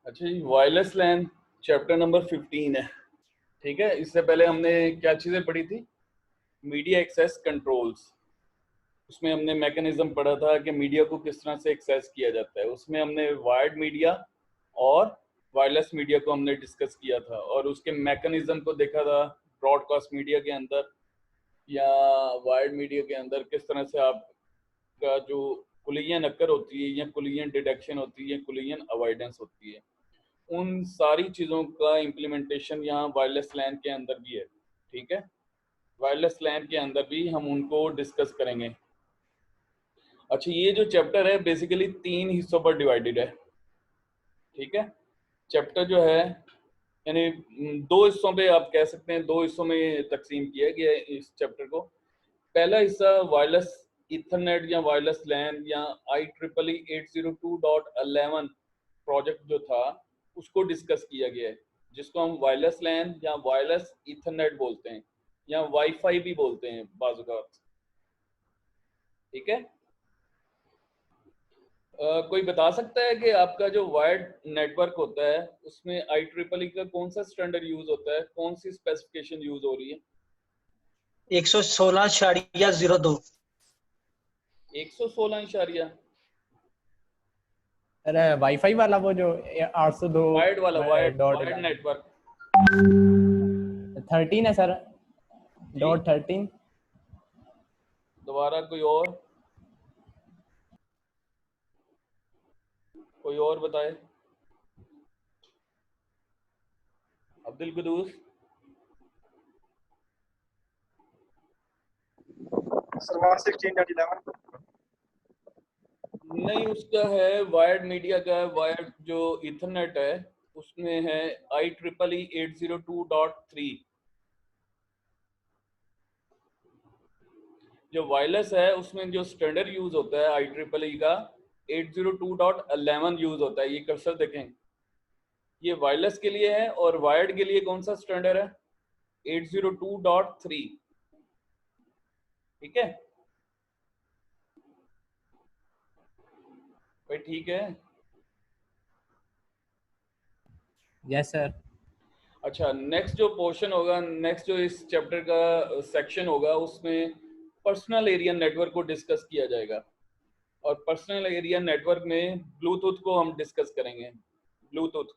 अच्छा जी, वायरलेस लैन chapter number 15 है। ठीक है, इससे पहले हमने क्या चीजें पढ़ी थी? Media access controls. उसमें हमने मैकेनिज्म पढ़ा था कि मीडिया को किस तरह से एक्सेस किया जाता है। उसमें हमने वायर्ड मीडिया और वायरलेस मीडिया को हमने डिस्कस किया था और उसके मैकेनिज्म को देखा था। ब्रॉडकास्ट मीडिया के अंदर या वायर्ड मीडिया के अंदर किस तरह से आपका जो कोलिजन अक्कर होती है या कोलिजन डिटेक्शन होती है, कोलिजन अवॉइडेंस होती है, उन सारी चीज़ों का इम्प्लीमेंटेशन यहाँ वायरलेस लैन के अंदर भी है। ठीक है, वायरलेस लैन के अंदर भी हम उनको डिस्कस करेंगे। अच्छा, ये जो चैप्टर है बेसिकली 3 हिस्सों पर डिवाइडेड है। ठीक है, चैप्टर जो है यानी 2 हिस्सों पे आप कह सकते हैं, 2 हिस्सों में तकसीम किया गया है इस चैप्टर को। पहला हिस्सा वायरलेस ईथरनेट या वायरलेस लैन या IEEE 802.11 प्रोजेक्ट जो था उसको डिस्कस किया गया है, जिसको हम वायरलेस लैन या वायरलेस ईथरनेट बोलते हैं या वाईफाई भी बोलते हैं बाज़ औक़ात। ठीक है, कोई बता सकता है कि आपका जो वायर्ड नेटवर्क होता है उसमें IEEE का कौन सा स्टैंडर्ड यूज होता है, कौन सी स्पेसिफिकेशन यूज हो रही है? 116.02। 116 अरे वाईफाई वाला वो जो 802 वायर्ड वाला, वायर्ड डॉट वायर्ड नेटवर्क 13 है सर, डॉट 13। दोबारा कोई और बताए? अब्दुल कुदूस? सर 116.11 नहीं, उसका है वायर्ड मीडिया का। वायर्ड जो इथरनेट है उसमें है IEEE 802.3। जो वायरलेस है उसमें जो स्टैंडर्ड यूज होता है IEEE का 802.11 यूज होता है। ये कर्सर देखें, ये वायरलेस के लिए है और वायर्ड के लिए कौन सा स्टैंडर्ड है? 802.3। ठीक है भाई, ठीक है। Yes sir. अच्छा, नेक्स्ट जो पोर्शन होगा, नेक्स्ट जो इस चैप्टर का सेक्शन होगा उसमें पर्सनल एरिया नेटवर्क को डिस्कस किया जाएगा। और पर्सनल एरिया नेटवर्क में ब्लूटूथ को हम डिस्कस करेंगे। ब्लूटूथ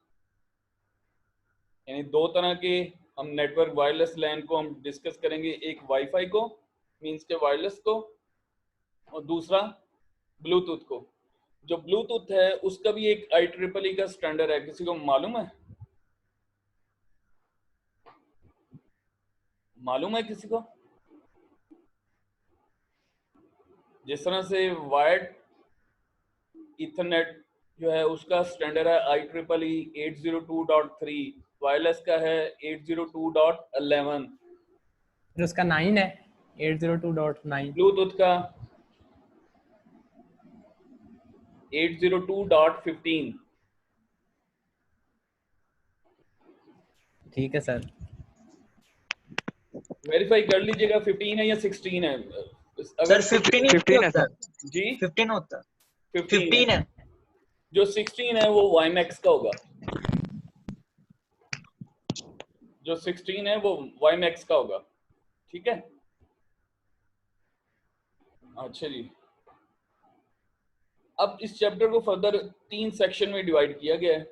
यानी 2 तरह के हम नेटवर्क वायरलेस लैन को हम डिस्कस करेंगे। एक वाईफाई को मींस के वायरलेस को, और दूसरा ब्लूटूथ को। जो ब्लूटूथ है उसका भी एक IEEE का स्टैंडर्ड है, किसी को मालूम है? मालूम है किसी को? जिस तरह से वायर्ड ईथरनेट जो है उसका स्टैंडर्ड है IEEE 802.3, वायरलेस का है 802.11, फिर उसका 9 है 802.9। ब्लूटूथ का 802.15। ठीक है सर। वेरीफाई कर लीजिएगा 15 है या 16 है। सर 15 है सर। जी 15 होता है। 15 है। जो 16 है वो वाईमैक्स का होगा। जो 16 है वो वाईमैक्स का होगा। ठीक है, अच्छा जी। अब इस चैप्टर को फर्दर 3 सेक्शन में डिवाइड किया गया है।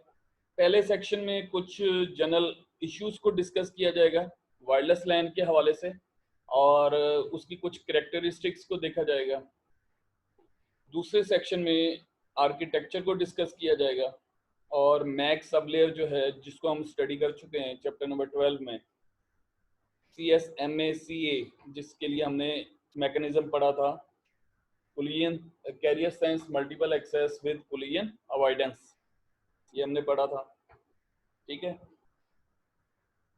पहले सेक्शन में कुछ जनरल इश्यूज को डिस्कस किया जाएगा वायरलेस लैन के हवाले से, और उसकी कुछ कैरेक्टरिस्टिक्स को देखा जाएगा। दूसरे सेक्शन में आर्किटेक्चर को डिस्कस किया जाएगा और मैक सब लेयर जो है जिसको हम स्टडी कर चुके हैं चैप्टर नंबर 12 में, CSMACA, जिसके लिए हमने मैकेनिज्म पढ़ा था, collision carrier sense multiple access with collision avoidance, ये हमने पढ़ा था। ठीक है,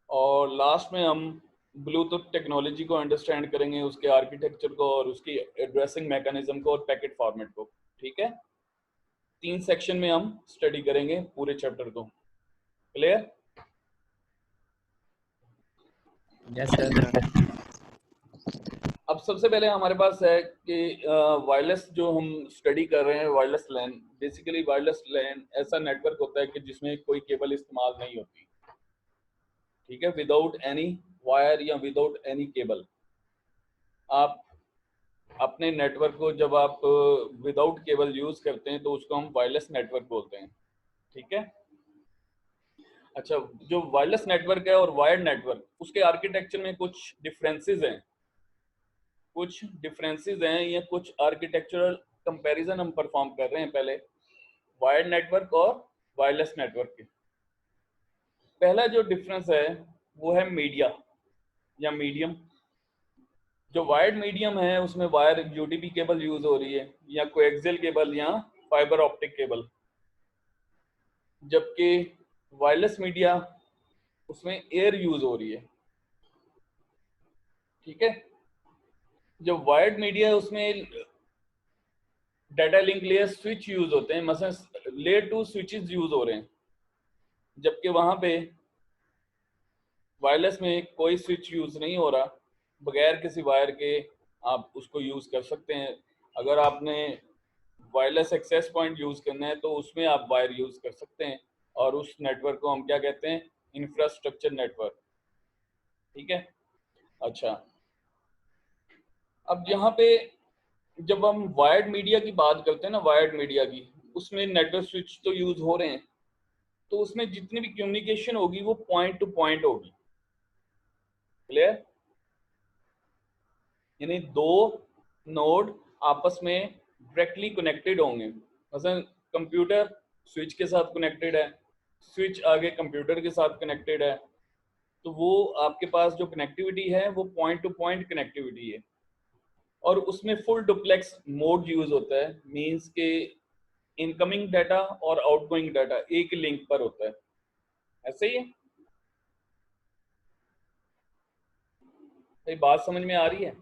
और लास्ट में हम ब्लूटूथ टेक्नोलॉजी को अंडरस्टैंड करेंगे, उसके आर्किटेक्चर को और उसकी एड्रेसिंग मैकेनिज्म को और पैकेट फॉर्मेट को। ठीक है, 3 सेक्शन में हम स्टडी करेंगे पूरे चैप्टर को। क्लियर? Yes sir. अब सबसे पहले हमारे पास है कि वायरलेस जो हम स्टडी कर रहे हैं, वायरलेस लैन, बेसिकली वायरलेस लैन ऐसा नेटवर्क होता है कि जिसमें कोई केबल इस्तेमाल नहीं होती, ठीक है, विदाउट एनी वायर या विदाउट एनी केबल। आप अपने नेटवर्क को जब आप विदाउट केबल यूज करते हैं तो उसको हम वायरलेस नेटवर्क बोलते हैं, ठीक है। अच्छा, जो वायरलेस नेटवर्क है और वायर्ड नेटवर्क, उसके आर्किटेक्चर में कुछ डिफरेंसेस हैं, या कुछ आर्किटेक्चरल कंपैरिजन हम परफॉर्म कर रहे हैं पहले वायर्ड नेटवर्क और वायरलेस नेटवर्क के। पहला जो डिफरेंस है वो है मीडिया या मीडियम। जो वायर्ड मीडियम है उसमें वायर यूडीपी केबल यूज हो रही है या कोएक्सियल केबल या फाइबर ऑप्टिक केबल, जबकि वायरलेस मीडिया उसमें एयर यूज हो रही है, ठीक है। जो वायर्ड मीडिया है उसमें data link layer switch use होते हैं, मसलन लेयर 2 स्विचेस यूज हो रहे हैं, जबकि वहां पे वायरलेस में कोई स्विच यूज नहीं हो रहा, बगैर किसी वायर के आप उसको यूज कर सकते हैं। अगर आपने वायरलेस एक्सेस पॉइंट यूज करना है तो उसमें आप वायर यूज कर सकते हैं, और उस नेटवर्क को हम क्या कहते हैं, इंफ्रास्ट्रक्चर नेटवर्क, ठीक है। अच्छा, अब यहाँ पे जब हम वायर्ड मीडिया की बात करते हैं ना, वायर्ड मीडिया की, उसमें नेटवर्क स्विच तो यूज हो रहे हैं, तो उसमें जितनी भी कम्युनिकेशन होगी वो पॉइंट टू पॉइंट होगी, क्लियर, यानी दो नोड आपस में डायरेक्टली कनेक्टेड होंगे। मसलन कंप्यूटर स्विच के साथ कनेक्टेड है, स्विच आगे कंप्यूटर के साथ कनेक्टेड है, तो वो आपके पास जो कनेक्टिविटी है वो पॉइंट टू पॉइंट कनेक्टिविटी है, और उसमें फुल डुप्लेक्स मोड यूज होता है, मींस के इनकमिंग डाटा और आउटगोइंग डाटा एक लिंक पर होता है, ऐसे ही है। ये बात समझ में आ रही है?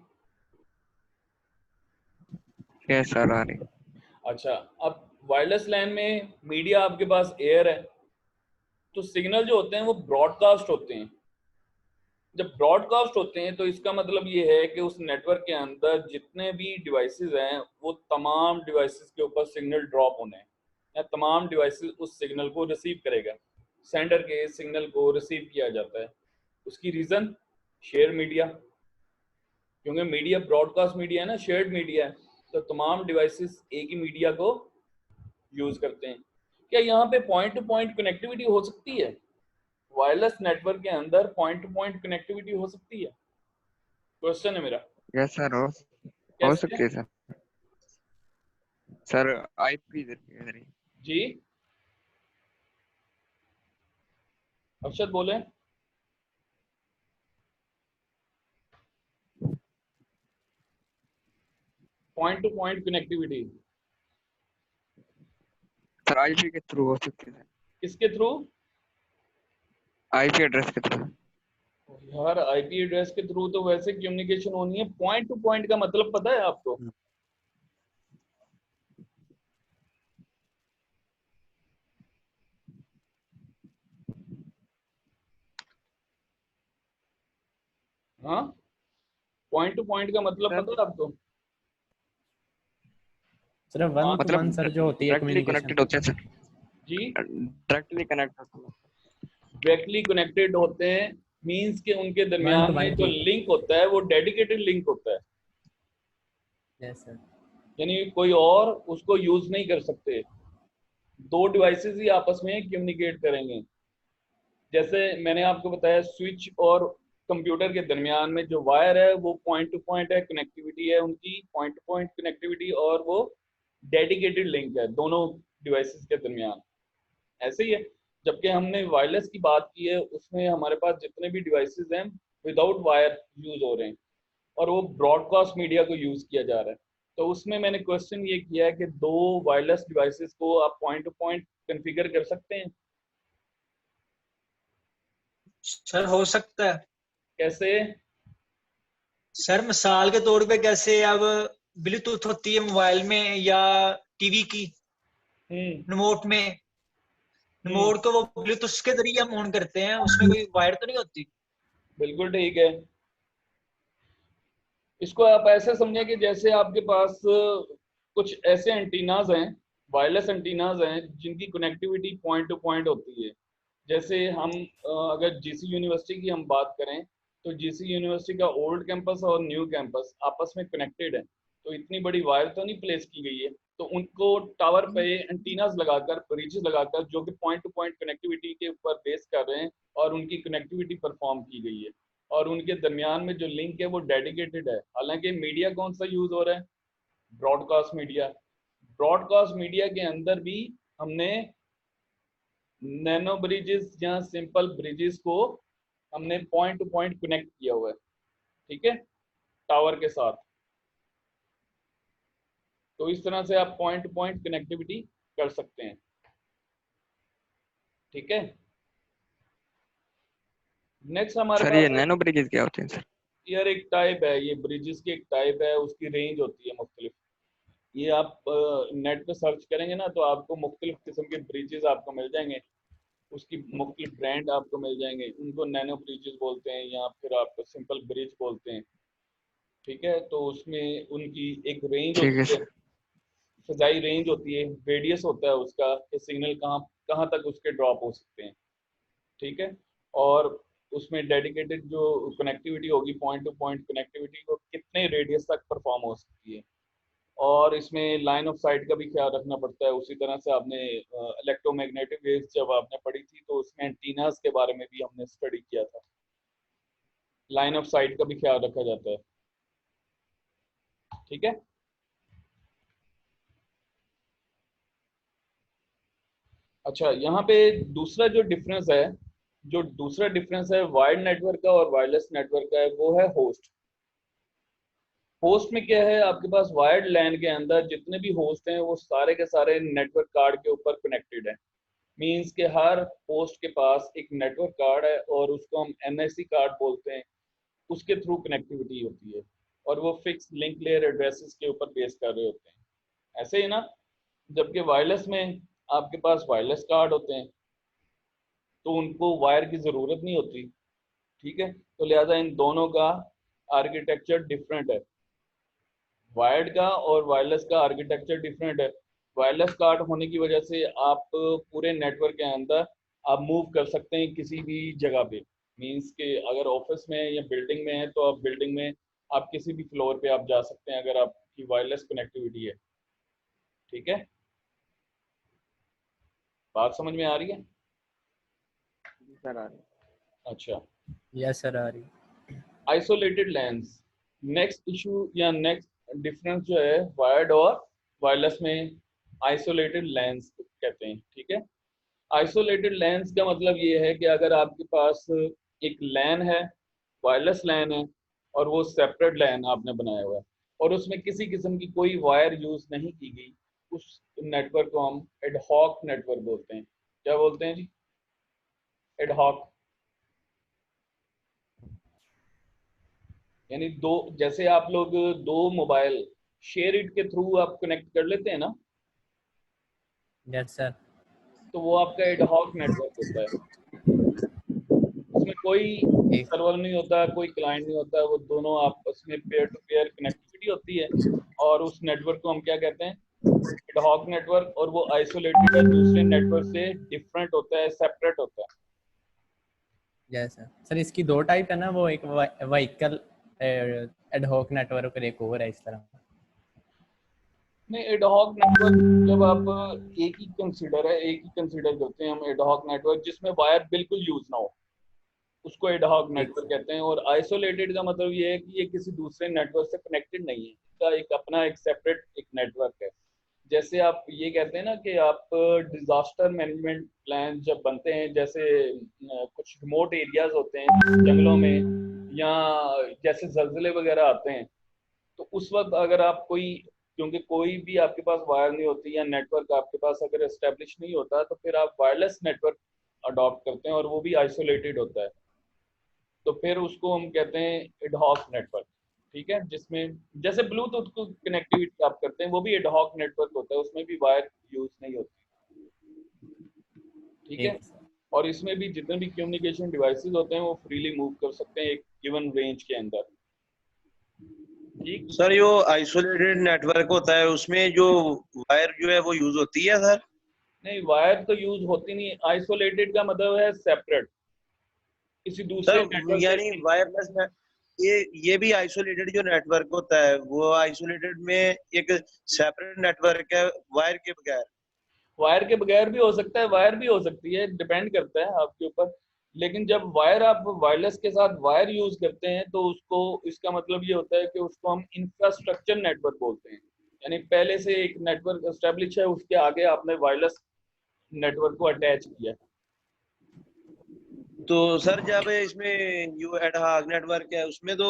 यस सर, आ रही। अच्छा, अब वायरलेस लैन में मीडिया आपके पास एयर है, तो सिग्नल जो होते हैं वो ब्रॉडकास्ट होते हैं। जब ब्रॉडकास्ट होते हैं तो इसका मतलब ये है कि उस नेटवर्क के अंदर जितने भी डिवाइसेस हैं वो तमाम डिवाइसेस के ऊपर सिग्नल ड्रॉप होने हैं, या तमाम डिवाइसेस उस सिग्नल को रिसीव करेगा, सेंडर के सिग्नल को रिसीव किया जाता है। उसकी रीजन शेयर मीडिया, क्योंकि मीडिया ब्रॉडकास्ट मीडिया है ना, शेयर्ड मीडिया है, तो तमाम डिवाइसेस एक ही मीडिया को यूज करते हैं। क्या यहाँ पे पॉइंट टू पॉइंट कनेक्टिविटी हो सकती है? वायरलेस नेटवर्क के अंदर पॉइंट टू पॉइंट कनेक्टिविटी हो सकती है? क्वेश्चन है मेरा। यस सर, हो सकती है सर। सर आईपी इधर ही। जी अक्षत बोले। Point two point connectivity sir IP के थ्रू हो सकती है। किसके थ्रू? आईपी एड्रेस के थ्रू। यार आईपी एड्रेस के थ्रू तो वैसे कम्युनिकेशन होनी है। पॉइंट टू पॉइंट का मतलब पता है आपको? हाँ, पॉइंट टू पॉइंट का मतलब पता है आपको? सिर्फ वन टू मतलब वन सर जो होती है डायरेक्टली कनेक्टेड होते हैं सर। जी, डायरेक्टली कनेक्ट होते हैं। डायरेक्टली कनेक्टेड होते हैं मींस के उनके दरमियान में जो लिंक होता है वो डेडिकेटेड लिंक होता है। Yes sir. यानी कोई और उसको यूज नहीं कर सकते, दो डिवाइसेस ही आपस में कम्युनिकेट करेंगे। जैसे मैंने आपको बताया स्विच और कंप्यूटर के दरमियान में जो वायर है वो पॉइंट टू पॉइंट है, कनेक्टिविटी है उनकी पॉइंट टू पॉइंट कनेक्टिविटी, और वो डेडिकेटेड लिंक है दोनों डिवाइसेस के दरमियान, ऐसे ही है। जबकि हमने वायरलेस की बात की है, उसमें हमारे पास जितने भी डिवाइसेस हैं विदाउट वायर यूज हो रहे हैं, और वो ब्रॉडकास्ट मीडिया को यूज किया जा रहा है। तो उसमें मैंने क्वेश्चन ये किया है कि दो वायरलेस डिवाइसेस को आप पॉइंट टू पॉइंट कॉन्फ़िगर कर सकते हैं? सर हो सकता है। कैसे? सर मिसाल के तौर पे कैसे अब ब्लूटूथ होती है मोबाइल में या टीवी की रिमोट में, रिमोट को वो ब्लूटूथ के जरिए हम ऑन करते हैं, उसमें कोई वायर तो नहीं होती? बिल्कुल ठीक है। इसको आप ऐसे समझें कि जैसे आपके पास कुछ ऐसे एंटीनाज हैं, वायरलेस एंटीनाज हैं, जिनकी कनेक्टिविटी पॉइंट टू पॉइंट होती है। जैसे हम अगर जीसी यूनिवर्सिटी की हम बात करें, तो जीसी यूनिवर्सिटी का ओल्ड कैंपस और न्यू कैंपस आपस में कनेक्टेड है, तो इतनी बड़ी वायर तो नहीं प्लेस की गई है, तो उनको टावर पे एंटीनाज लगाकर, ब्रिजेस लगाकर, जो कि पॉइंट टू पॉइंट कनेक्टिविटी के ऊपर बेस कर रहे हैं, और उनकी कनेक्टिविटी परफॉर्म की गई है, और उनके दरमियान में जो लिंक है वो डेडिकेटेड है। हालांकि मीडिया कौन सा यूज हो रहा है? Broadcast media. ब्रॉडकास्ट मीडिया के अंदर भी हमने नैनो ब्रिजेस या सिंपल ब्रिजेस को हमने पॉइंट टू पॉइंट कनेक्ट किया हुआ है, ठीक है, टावर के साथ। तो इस तरह से आप पॉइंट टू पॉइंट कनेक्टिविटी कर सकते हैं, ठीक है। नेक्स्ट हमारे सर पास ये है, नैनो ब्रिजेस क्या होते हैं सर? यार एक टाइप है, ये ब्रिजेस की एक टाइप है, उसकी रेंज होती है मुख्तलिफ। ये आप नेट पे सर्च करेंगे ना, तो आपको मुख्तलिफ किस्म के ब्रिजेस आपको मिल जाएंगे, उसकी मुख्तलिफ ब्रांड आपको मिल जाएंगे। उनको नैनो ब्रिजेस बोलते हैं, या फिर आप सिंपल ब्रिज बोलते हैं, ठीक है। तो उसमें उनकी एक रेंज ठीक है होती है, सर। फजाई रेंज होती है, रेडियस होता है उसका कि सिग्नल कहाँ कहाँ तक उसके ड्रॉप हो सकते हैं, ठीक है। और उसमें डेडिकेटेड जो कनेक्टिविटी होगी, पॉइंट टू पॉइंट कनेक्टिविटी, वो कितने रेडियस तक परफॉर्म हो सकती है। और इसमें लाइन ऑफ साइट का भी ख्याल रखना पड़ता है। उसी तरह से आपने इलेक्ट्रोमैग्नेटिक वेव्स जब आपने पढ़ी थी, तो उसमें एंटीनास के बारे में भी हमने स्टडी किया था। लाइन ऑफ साइट का भी ख्याल रखा जाता है, ठीक है। अच्छा, यहाँ पे दूसरा जो डिफरेंस है, वायर्ड नेटवर्क का और वायरलेस नेटवर्क का है, वो है होस्ट। होस्ट में क्या है, आपके पास वायर्ड लैन के अंदर जितने भी होस्ट हैं वो सारे के सारे नेटवर्क कार्ड के ऊपर कनेक्टेड है। मींस के हर होस्ट के पास एक नेटवर्क कार्ड है, और उसको हम एनआईसी कार्ड बोलते हैं, उसके थ्रू कनेक्टिविटी होती है, और वो फिक्स लिंक लेयर एड्रेसेस के ऊपर बेस कर रहे होते हैं, ऐसे ही ना। जबकि वायरलेस में आपके पास वायरलेस कार्ड होते हैं, तो उनको वायर की ज़रूरत नहीं होती, ठीक है। तो लिहाजा इन दोनों का आर्किटेक्चर डिफरेंट है, वायर्ड का और वायरलेस का आर्किटेक्चर डिफरेंट है। वायरलेस कार्ड होने की वजह से आप पूरे नेटवर्क के अंदर आप मूव कर सकते हैं किसी भी जगह पे। मींस के अगर ऑफिस में या बिल्डिंग में है, तो आप बिल्डिंग में आप किसी भी फ्लोर पे आप जा सकते हैं, अगर आपकी वायरलेस कनेक्टिविटी है, ठीक है। बात समझ में आ रही है? सर आ रही। अच्छा, यस सर आ रही। Isolated lens. नेक्स्ट इशू या नेक्स्ट डिफरेंस जो है वायर्ड और वायरलेस में, आइसोलेटेड लैंस कहते हैं, ठीक है। आइसोलेटेड लैंस का मतलब ये है कि अगर आपके पास एक लैन है, वायरलेस लैन है, और वो सेपरेट लैन आपने बनाया हुआ है, और उसमें किसी किस्म की कोई वायर यूज नहीं की गई, उस नेटवर्क को हम एडहॉक नेटवर्क बोलते हैं। क्या बोलते हैं जी? एडहॉक। यानी दो, जैसे आप लोग दो मोबाइल शेयर इट के थ्रू आप कनेक्ट कर लेते हैं ना, यस सर। तो वो आपका एडहॉक नेटवर्क होता है। उसमें कोई एक सर्वर नहीं होता, कोई क्लाइंट नहीं होता, वो दोनों आपस में पेयर टू पेयर कनेक्टिविटी होती है, और उस नेटवर्क को हम क्या कहते हैं? Ad hoc network. और वो आइसोलेटेड है, दूसरे नेटवर्क से डिफरेंट होता है, सेपरेट होता है। Yes sir. सर इसकी दो टाइप है ना, वो एक व्हीकल एडहॉक नेटवर्क और एक और है इस तरह। नहीं, एडहॉक नेटवर्क जब आप एक ही कंसीडर करते हैं हम एडहॉक नेटवर्क, जिसमें वायर बिल्कुल यूज ना हो, उसको एडहॉक ठीक नेटवर्क सर। कहते हैं। और आइसोलेटेड का मतलब ये है कि ये किसी दूसरे नेटवर्क से कनेक्टेड नहीं है, इसका एक अपना एक सेपरेट एक नेटवर्क है। जैसे आप ये कहते हैं ना कि आप डिजास्टर मैनेजमेंट प्लान जब बनते हैं, जैसे कुछ रिमोट एरियाज होते हैं जंगलों में, या जैसे जलजिले वगैरह आते हैं, तो उस वक्त अगर आप कोई, क्योंकि कोई भी आपके पास वायर नहीं होती या नेटवर्क आपके पास अगर एस्टेब्लिश नहीं होता, तो फिर आप वायरलेस नेटवर्क अडॉप्ट करते हैं, और वो भी आइसोलेटेड होता है। तो फिर उसको हम कहते हैं एडहॉक नेटवर्क, ठीक है। जिसमें जैसे ब्लूटूथ को कनेक्टिविटी आप करते हैं, वो भी एडहॉक नेटवर्क होता है, उसमें भी वायर यूज नहीं होती, ठीक है। ठीक सर। और इसमें भी जितने भी कम्युनिकेशन डिवाइसेस होते हैं वो फ्रीली मूव कर सकते हैं एक गिवन रेंज के अंदर। जी सर जो आइसोलेटेड नेटवर्क होता है उसमें जो वायर जो है वो यूज होती है सर? नहीं, वायर तो यूज होती नहीं। आइसोलेटेड का मतलब है सेपरेट, किसी दूसरे सर नेटवर्क से। यानी वायरलेस ये भी आइसोलेटेड जो नेटवर्क होता है वो आइसोलेटेड में एक सेपरेट नेटवर्क है वायर के बगैर। वायर के बगैर भी हो सकता है, वायर भी हो सकती है, डिपेंड करता है आपके ऊपर। लेकिन जब वायर आप वायरलेस के साथ वायर यूज करते हैं तो उसको, इसका मतलब ये होता है कि उसको हम इंफ्रास्ट्रक्चर नेटवर्क बोलते हैं। यानी पहले से एक नेटवर्क एस्टेब्लिश है, उसके आगे आपने वायरलेस नेटवर्क को अटैच किया। तो सर जब इसमें जो एडहॉक नेटवर्क है उसमें तो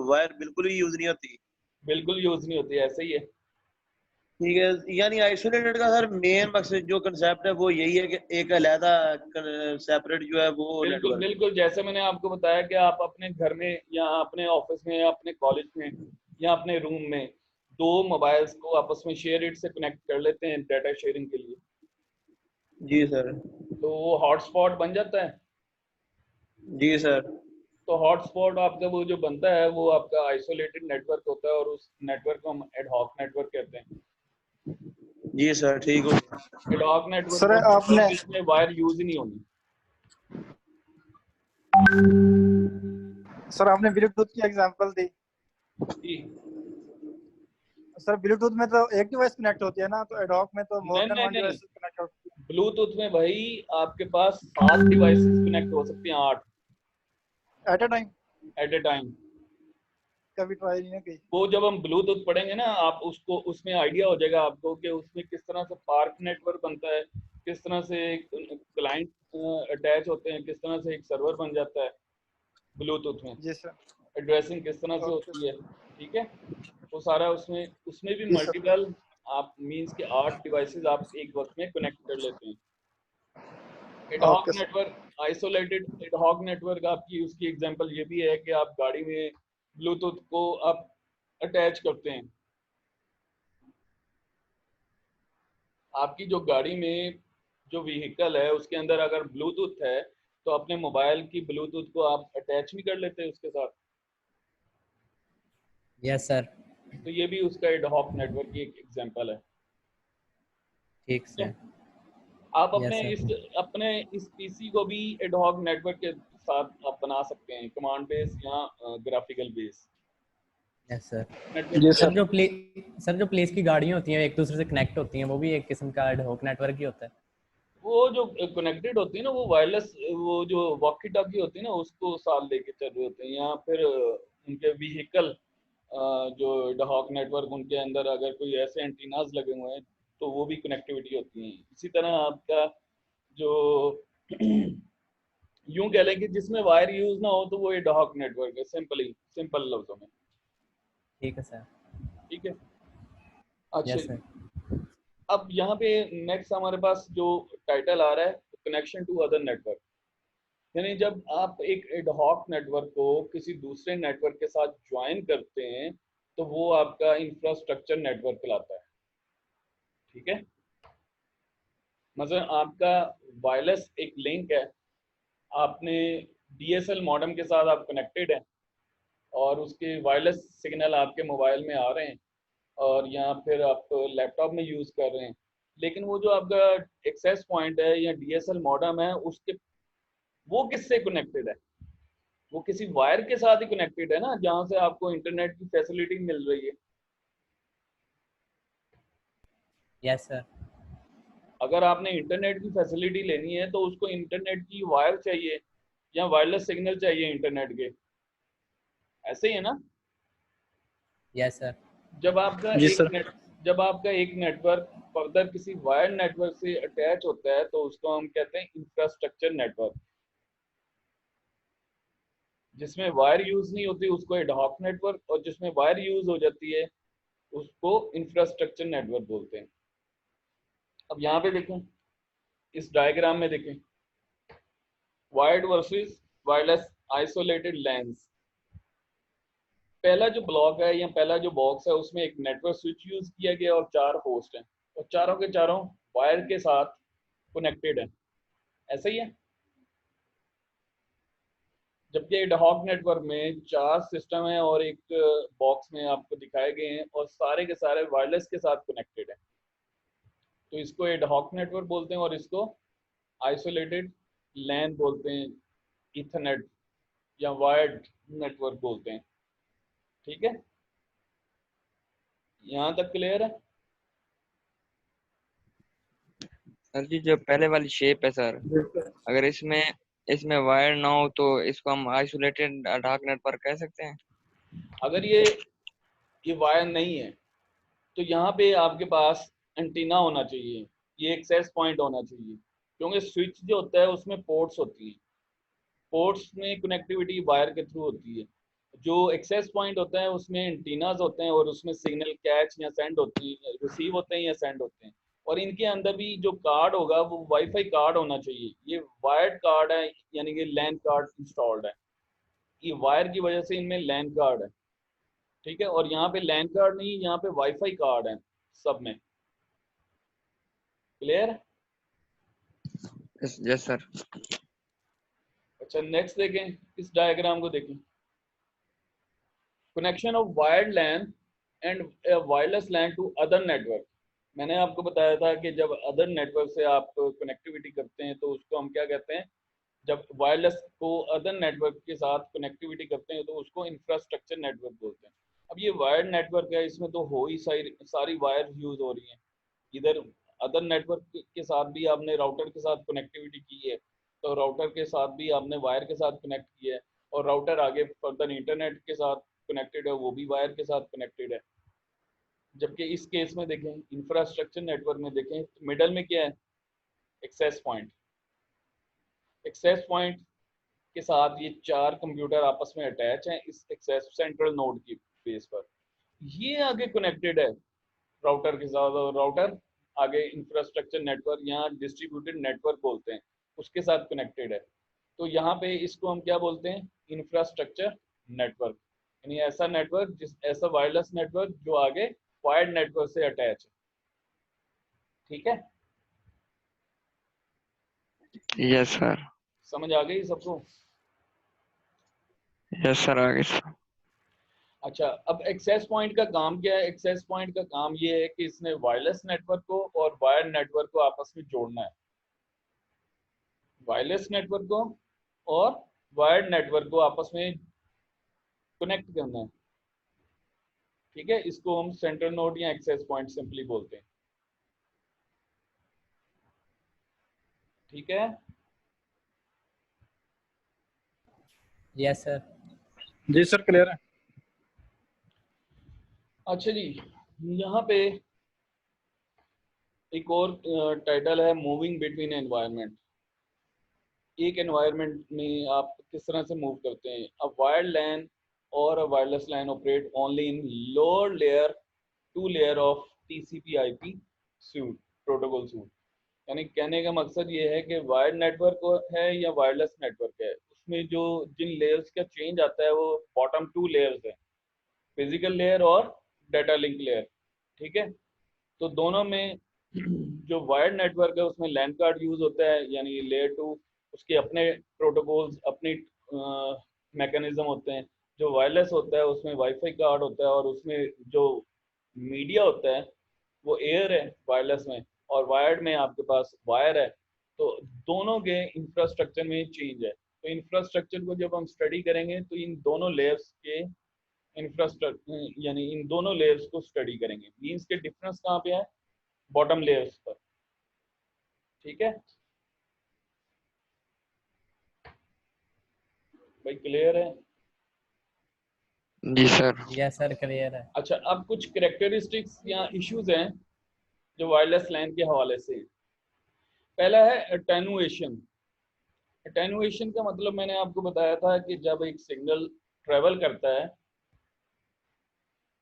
वायर बिल्कुल ही यूज नहीं होती। बिल्कुल यूज नहीं होती, ऐसे ही है। ठीक है, यानी आइसोलेटेड का सर मेन मकसद जो कंसेप्ट है वो यही है कि एक अलहदा सेपरेट जो है वो बिल्कुल नेटवर्क। बिल्कुल, जैसे मैंने आपको बताया कि आप अपने घर में या अपने ऑफिस में या अपने कॉलेज में या अपने रूम में दो मोबाइल्स को आपस में शेयर इट से कनेक्ट कर लेते हैं डाटा शेयरिंग के लिए, जी सर। तो वो हॉटस्पॉट बन जाता है। जी सर। तो हॉटस्पॉट आपका वो जो बनता है वो आपका आइसोलेटेड नेटवर्क होता है, और उस नेटवर्क को हम एडहॉक नेटवर्क कहते हैं। जी सर ठीक हो। एडहॉक नेटवर्क सर वो आपने जिसमें वायर यूज ही नहीं होनी। सर आपने ब्लूटूथ की एग्जांपल दी। जी सर ब्लूटूथ में तो एक डिवाइस कनेक्ट होती है ना, तो एडॉक में तो मोर नहीं देन नहीं वन नहीं, डिवाइस कनेक्ट होती है। ब्लूटूथ में भाई आपके पास 7 डिवाइसेस कनेक्ट हो सकती हैं, 8 at a time. At a time. कभी ट्राई नहीं है की। वो जब हम ब्लूटूथ पढ़ेंगे ना, आप उसको, उसमें आइडिया हो जाएगा आपको कि उसमें किस तरह से पार्क नेटवर्क बनता है, किस तरह से क्लाइंट अटैच होते हैं, किस तरह से एक सर्वर बन जाता है ब्लूटूथ में, जी सर। एड्रेसिंग किस तरह से ओके होती है। ठीक है, वो सारा उसमें उसमें भी जी सर। मल्टीपल, आप मींस के 8 डिवाइसेस आप एक वक्त में कनेक्ट कर लेते हैं। Ad hoc okay sir. Network, isolated ad hoc network आपकी उसकी एग्जांपल ये भी है कि आप गाड़ी में ब्लूटूथ को आप अटैच करते हैं। आपकी जो गाड़ी में जो व्हीकल है उसके अंदर अगर ब्लूटूथ है तो अपने मोबाइल की ब्लूटूथ को आप अटैच भी कर लेते हैं उसके साथ। Yes sir. तो ये भी उसका एडहॉक नेटवर्क की एक एग्जांपल है। ठीक तो सर। आप यस सर। अपने इस पीसी को भी एडहॉक नेटवर्क के साथ आप बना सकते हैं, कमांड बेस या graphical base yes sir. G network. Sir sir. जो पुलिस की गाड़ियाँ होती हैं एक दूसरे से कनेक्ट होती हैं, वो भी एक किस्म का एडहॉक नेटवर्क ही होता है। वो जो कनेक्टेड होती है ना, वो वायरलेस, वो जो वॉकी टॉकी होती है ना उसको साथ लेके चल रहे होते हैं, या फिर उनके व्हीकल जो डहॉक नेटवर्क, उनके अंदर अगर कोई ऐसे एंटीनाज लगे हुए हैं तो वो भी कनेक्टिविटी होती है। इसी तरह आपका जो यूं कह लें कि जिसमें वायर यूज ना हो तो वो डहॉक नेटवर्क है, सिंपली, सिंपल लफ्जों में। ठीक है सर। ठीक है, अच्छा यस जी। सर। अब यहाँ पे नेक्स्ट हमारे पास जो टाइटल आ रहा है, कनेक्शन टू अदर नेटवर्क। यानी जब आप एक एडहॉक नेटवर्क को किसी दूसरे नेटवर्क के साथ ज्वाइन करते हैं तो वो आपका इंफ्रास्ट्रक्चर नेटवर्क कहलाता है। ठीक है, मतलब आपका वायरलेस एक लिंक है, आपने डीएसएल मॉडेम के साथ आप कनेक्टेड हैं और उसके वायरलेस सिग्नल आपके मोबाइल में आ रहे हैं और या फिर आप लैपटॉप में यूज कर रहे हैं, लेकिन वो जो आपका एक्सेस पॉइंट है या डीएसएल मॉडेम है उसके, वो किससे कनेक्टेड है? वो किसी वायर के साथ ही कनेक्टेड है ना, जहां से आपको इंटरनेट की फैसिलिटी मिल रही है। Yes sir. अगर आपने इंटरनेट की फैसिलिटी लेनी है तो उसको इंटरनेट की वायर चाहिए या वायरलेस सिग्नल चाहिए इंटरनेट के, ऐसे ही है ना। Yes sir. जब आपका जी एक सर। नेट जब आपका एक नेटवर्क फर्दर किसी वायर नेटवर्क से अटैच होता है तो उसको हम कहते हैं इंफ्रास्ट्रक्चर नेटवर्क। जिसमें वायर यूज नहीं होती उसको एडहॉक नेटवर्क, और जिसमें वायर यूज हो जाती है उसको इंफ्रास्ट्रक्चर नेटवर्क बोलते हैं। अब यहाँ पे देखें, इस डायग्राम में देखें, wired versus wireless isolated lens. पहला जो ब्लॉक है या पहला जो बॉक्स है उसमें एक नेटवर्क स्विच यूज किया गया और 4 होस्ट हैं और चारों के चारों वायर के साथ कनेक्टेड हैं, ऐसा ही है। जबकि एडहॉक नेटवर्क में 4 सिस्टम है और एक बॉक्स में आपको दिखाए गए हैं और सारे के सारे वायरलेस के साथ कनेक्टेड है। तो इसको एडहॉक नेटवर्क बोलते हैं और इसको आइसोलेटेड लैन बोलते हैं, ईथरनेट या वायर्ड नेटवर्क बोलते हैं। ठीक है, यहाँ तक क्लियर है? सर जी जो पहले वाली शेप है सर, अगर इसमें वायर ना हो तो इसको हम आइसोलेटेड डार्क नेटवर्क कह सकते हैं। अगर ये वायर नहीं है तो यहाँ पे आपके पास एंटीना होना चाहिए, ये एक्सेस पॉइंट होना चाहिए, क्योंकि स्विच जो होता है उसमें पोर्ट्स होती हैं, पोर्ट्स में कनेक्टिविटी वायर के थ्रू होती है। जो एक्सेस पॉइंट होता है उसमें एंटीनाज होते हैं और उसमें सिग्नल कैच या सेंड होती है, रिसीव होते हैं या सेंड होते हैं। और इनके अंदर भी जो कार्ड होगा वो वाईफाई कार्ड होना चाहिए। ये वायर्ड कार्ड है, यानी कि लैन कार्ड इंस्टॉल्ड है, ये वायर की वजह से इनमें लैन कार्ड है। ठीक है, और यहाँ पे लैन कार्ड नहीं, यहाँ पे वाईफाई कार्ड है सब में। क्लियर? Yes sir. अच्छा, नेक्स्ट देखें, इस डायग्राम को देखें। Connection of wired LAN and wireless LAN to other network. मैंने आपको बताया था कि जब अदर नेटवर्क से आप कनेक्टिविटी करते हैं तो उसको हम क्या कहते हैं, जब वायरलेस को अदर नेटवर्क के साथ कनेक्टिविटी करते हैं तो उसको इंफ्रास्ट्रक्चर नेटवर्क बोलते हैं। अब ये वायर्ड नेटवर्क है, इसमें तो हो ही सारी वायर यूज हो रही हैं। इधर अदर नेटवर्क के साथ भी आपने राउटर के साथ कनेक्टिविटी की है, तो राउटर के साथ भी आपने वायर के साथ कनेक्ट किया है, और राउटर आगे फर्दर इंटरनेट के साथ कनेक्टेड है, वो भी वायर के साथ कनेक्टेड है। जबकि इस केस में देखें, इंफ्रास्ट्रक्चर नेटवर्क में देखें, तो मिडल में क्या है, एक्सेस पॉइंट। एक्सेस पॉइंट के साथ ये 4 कंप्यूटर आपस में अटैच हैं इस एक्सेस सेंट्रल नोड की बेस पर। ये आगे कनेक्टेड है राउटर के साथ, और राउटर आगे इंफ्रास्ट्रक्चर नेटवर्क या डिस्ट्रीब्यूटेड नेटवर्क बोलते हैं, उसके साथ कनेक्टेड है। तो यहाँ पे इसको हम क्या बोलते हैं, इंफ्रास्ट्रक्चर नेटवर्क, यानी ऐसा नेटवर्क ऐसा वायरलेस नेटवर्क जो आगे वायर्ड नेटवर्क से अटैच है। ठीक है, यस सर। समझ आ गई सबको? यस सर, आगे सर। अच्छा, अब एक्सेस पॉइंट का काम क्या है? एक्सेस पॉइंट का काम ये है कि इसने वायरलेस नेटवर्क को और वायर्ड नेटवर्क को आपस में जोड़ना है, वायरलेस नेटवर्क को और वायर्ड नेटवर्क को आपस में कनेक्ट करना है। ठीक है, इसको हम सेंट्रल नोड या एक्सेस पॉइंट सिंपली बोलते हैं। ठीक है, यस सर। जी सर, क्लियर है। अच्छा जी, यहाँ पे एक और टाइटल है, मूविंग बिटवीन एनवायरनमेंट। एक एनवायरनमेंट में आप किस तरह से मूव करते हैं। अ वायर्ड लैन और a wireless LAN operate only in lower layer 2 layer of TCP/IP suite protocol suite. यानी कहने का मकसद ये है कि वायर्ड नेटवर्क है या वायरलेस नेटवर्क है, उसमें जो जिन लेयर्स का चेंज आता है वो बॉटम 2 लेयर्स है, फिजिकल लेयर और डाटा लिंक लेयर। ठीक है, तो दोनों में जो वायर्ड नेटवर्क है उसमें लैन कार्ड यूज होता है, यानी लेयर 2 उसके अपने प्रोटोकॉल्स, अपनी मैकेनिज्म होते हैं। जो वायरलेस होता है उसमें वाईफाई कार्ड होता है, और उसमें जो मीडिया होता है वो एयर है वायरलेस में, और वायर्ड में आपके पास वायर है। तो दोनों के इंफ्रास्ट्रक्चर में चेंज है। तो इंफ्रास्ट्रक्चर को जब हम स्टडी करेंगे तो इन दोनों लेयर्स के इंफ्रास्ट्रक्चर, यानी इन दोनों लेयर्स को स्टडी करेंगे। मींस के डिफरेंस कहाँ पे है, बॉटम लेयर्स पर। ठीक है भाई, क्लियर है? जी सर। यस सर, क्लियर है। अच्छा, अब कुछ करेक्टरिस्टिक्स या इश्यूज हैं जो वायरलेस लैन के हवाले से। पहला है अटेनुएशन। अटेनुएशन का मतलब मैंने आपको बताया था कि जब एक सिग्नल ट्रेवल करता है,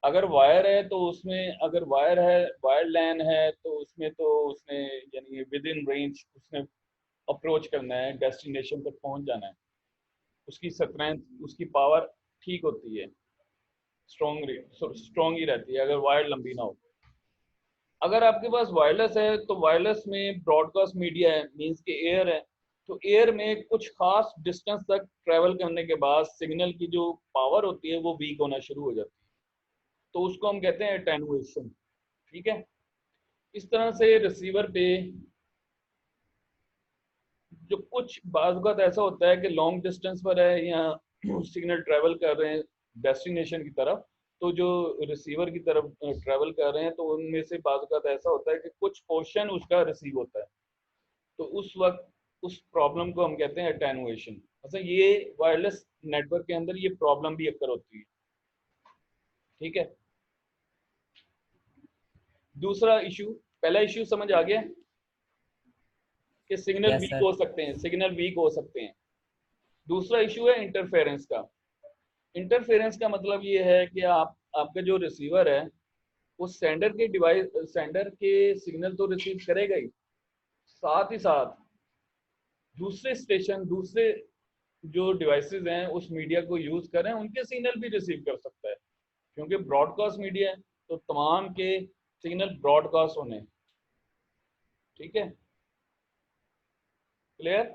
अगर वायर है तो उसमें, अगर वायर है, वायर लैन है तो उसमें तो उसने यानी विद इन रेंज उसने अप्रोच करना है, डेस्टिनेशन तक पहुंच जाना है। उसकी स्ट्रेंथ, उसकी पावर ठीक होती है, स्ट्रॉन्ग ही रहती है अगर वायर लंबी ना हो। अगर आपके पास वायरलेस है तो वायरलेस में ब्रॉडकास्ट मीडिया है, मींस के एयर है, तो एयर में कुछ खास डिस्टेंस तक ट्रेवल करने के बाद सिग्नल की जो पावर होती है वो वीक होना शुरू हो जाती है, तो उसको हम कहते हैं एटेनुएशन। ठीक है, इस तरह से रिसीवर पे जो कुछ बाज़ ऐसा होता है कि लॉन्ग डिस्टेंस पर है या सिग्नल ट्रेवल कर रहे हैं डेस्टिनेशन की तरफ, तो जो रिसीवर की तरफ ट्रेवल कर रहे हैं तो उनमें से बाज़ ऐसा होता है कि कुछ पोर्शन उसका रिसीव होता है, तो उस वक्त उस प्रॉब्लम को हम कहते हैं एटेनुएशन। अच्छा, ये वायरलेस नेटवर्क के अंदर ये प्रॉब्लम भी अक्सर होती है। ठीक है, दूसरा इशू, पहला इशू समझ आ गया कि सिग्नल Yes, वीक sir. हो सकते हैं, सिग्नल वीक हो सकते हैं। दूसरा इशू है इंटरफेरेंस का। इंटरफेरेंस का मतलब ये है कि आपका जो रिसीवर है वो सेंडर के डिवाइस, सेंडर के सिग्नल तो रिसीव करेगा ही, साथ ही साथ दूसरे स्टेशन, दूसरे जो डिवाइसेस हैं उस मीडिया को यूज कर रहे हैं उनके सिग्नल भी रिसीव कर सकता है, क्योंकि ब्रॉडकास्ट मीडिया है तो तमाम के सिग्नल ब्रॉडकास्ट होने। ठीक है, क्लियर।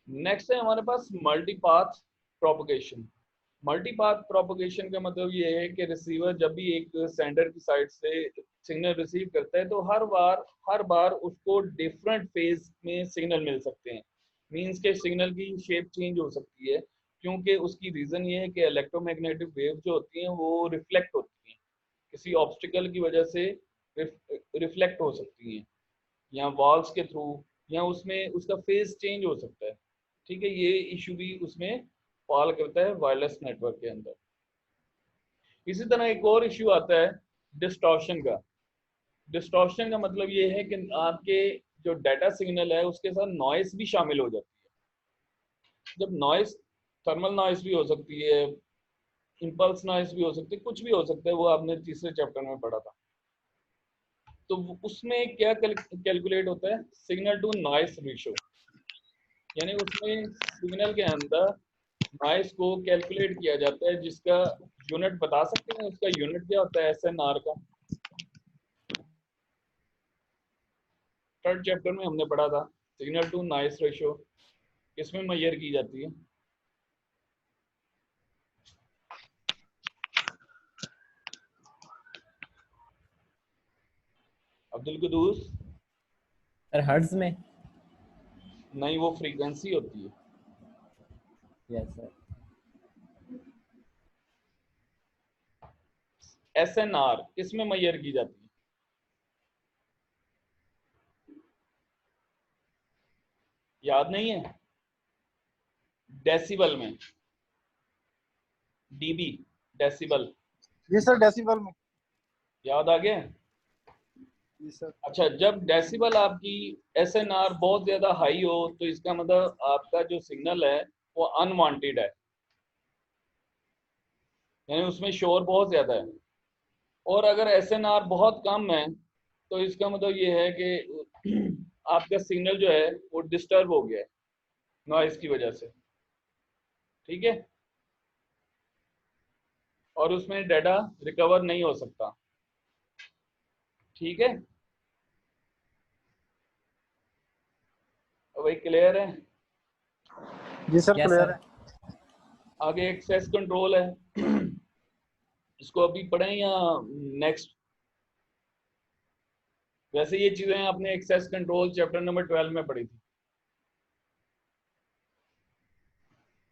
नेक्स्ट है हमारे पास मल्टीपाथ प्रोपगेशन। मल्टीपाथ प्रोपगेशन का मतलब ये है कि रिसीवर जब भी एक सेंडर की साइड से सिग्नल रिसीव करता है तो हर बार उसको डिफरेंट फेज में सिग्नल मिल सकते हैं। मींस के सिग्नल की शेप चेंज हो सकती है, क्योंकि उसकी रीज़न ये है कि इलेक्ट्रोमैग्नेटिक वेव जो होती हैं वो रिफ्लेक्ट होती हैं, किसी ऑब्स्टिकल की वजह से रिफ्लेक्ट हो सकती हैं, या वॉल्स के थ्रू, या उसमें उसका फेज चेंज हो सकता है। ठीक है, ये इशू भी उसमें फॉल करता है वायरलेस नेटवर्क के अंदर। इसी तरह एक और इशू आता है डिस्टॉर्शन का। डिस्टॉर्शन का मतलब ये है कि आपके जो डाटा सिग्नल है उसके साथ नॉइस भी शामिल हो जाती है। जब नॉइस, थर्मल नॉइस भी हो सकती है, इम्पल्स नॉइस भी हो सकती है, कुछ भी हो सकता है, वो आपने तीसरे चैप्टर में पढ़ा था। तो उसमें क्या कैलकुलेट होता है, सिग्नल टू नॉइस रेशियो, यानी उसमें सिग्नल के अंदर नॉइस को कैलकुलेट किया जाता है, जिसका यूनिट बता सकते हैं, उसका यूनिट क्या होता है एसएनआर का। थर्ड चैप्टर में हमने पढ़ा था सिग्नल टू नॉइस रेशियो किसमें मेजर की जाती है। अब्दुल कुदूस, सर हर्ट्ज में। नहीं, वो फ्रीक्वेंसी होती है। Yes sir. एसएनआर किसमें मेजर की जाती है, याद नहीं है? डेसिबल में, डीबी, डेसिबल, जी सर, डेसिबल में। याद आ गया? जी सर। अच्छा, जब डेसिबल आपकी एसएनआर बहुत ज्यादा हाई हो तो इसका मतलब आपका जो सिग्नल है वो अनवांटेड है, यानी उसमें शोर बहुत ज्यादा है। और अगर एसएनआर बहुत कम है तो इसका मतलब ये है कि आपका सिग्नल जो है वो डिस्टर्ब हो गया है नॉइस की वजह से। ठीक है, और उसमें डाटा रिकवर नहीं हो सकता। ठीक है, वही क्लियर है? जी सर, यस क्लियर सर। है। आगे एक्सेस कंट्रोल है इसको अभी पढ़ें या नेक्स्ट? वैसे ये चीजें आपने एक्सेस कंट्रोल चैप्टर नंबर 12 में पढ़ी थी,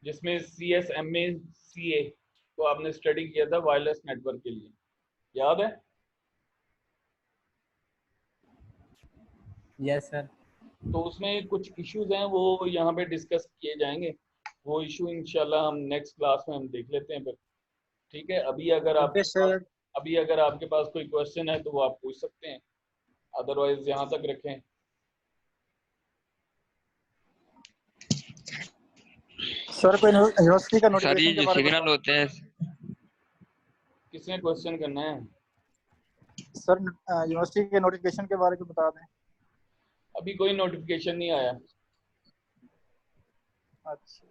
जिसमें CSMA CA को आपने स्टडी किया था वायरलेस नेटवर्क के लिए, याद है? Yes sir. तो उसमें कुछ इश्यूज हैं वो यहाँ पे डिस्कस किए जाएंगे, वो इशू इंशाल्लाह हम नेक्स्ट क्लास में हम देख लेते हैं फिर। ठीक है, ओके सर। अभी अगर आपके पास कोई क्वेश्चन है तो वो आप पूछ सकते हैं, अदरवाइज यहाँ तक रखें। सर कोई यूनिवर्सिटी का सर ये नोटिफिकेशन के जो बारे में सिग्नल होते हैं, किसने क्वेश्चन करना है? सर यूनिवर्सिटी के नोटिफिकेशन के बारे में बता दें। अभी कोई नोटिफिकेशन नहीं आया। अच्छा।